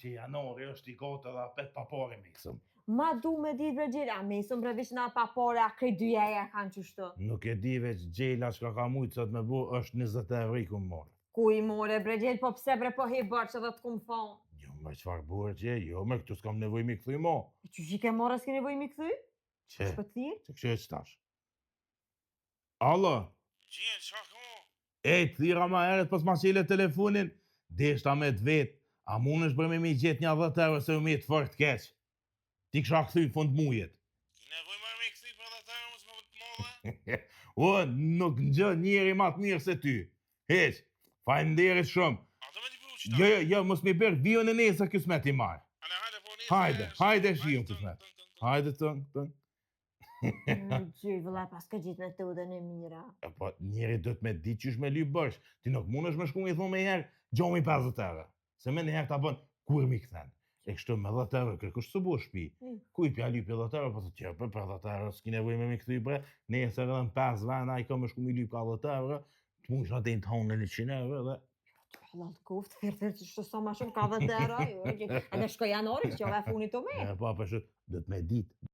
që janori është i kotë edhe apet papore mesëm. Ma du me ditë bre Gjela, mesëm bre vish nga papore, a krej dyja kanë qështu. Nuk e di veç Gjela që ka mujtë sot me bu është 20 evri ku më morë. Ku i more bre Gjel, po pse bre po he bërë që dhe të kumë thonë. Jo me qfarë burë që, jo me këtu s'kam nevoj mi këthuj mo. Që që ke more s'ke nevoj mi këthy? Që? Shpëtir? Që kështë e qëtash? Alo? Gjel, qa ko? Ej, thira ma heret pas ma qele telefonin, deshta me të vetë, a mund është bërë me mi gjetë një 10 euro se u mi të fort keq. Ti kësha këthy në fund mujet. Ki nevoj marrë me këthi për dhe të arë mësë më të modhe? O, nuk në gjë njeri ma të mirë se ty. Heq, fajnderit shumë. A të me t'i pru qëta? Jo, mos mi bërë vijo në nesër kësë me ti marë. Ale, hajde, po nesër. Hajde shion kësë me. Hajde tëng. Gjyr, vëlla, pas ka gjithë me të udhe në mira. E po, njeri do të me di qysh me lyp bësh. Ti nuk mund është me shku mi thonë me herë, gjomi 50 euro. Se me në herë ta bën, kur mi këthen. E kështu me 10 euro, kërkush së bu shpi. Kuj pja lypi 10 euro, po të tjerë për 10 euro, s'ki nevoj me mi këthy bre. Nesër edhe në 5 vena, i ka me shku mi lyp ka 10 euro. Të mund shna të i të honë në 100 euro dhe... Allah të kuft, firë që shtu sa ma shumë ka 10 euro, edhe shko janori që jo ve funit të me. E po, për shët, do të me ditë.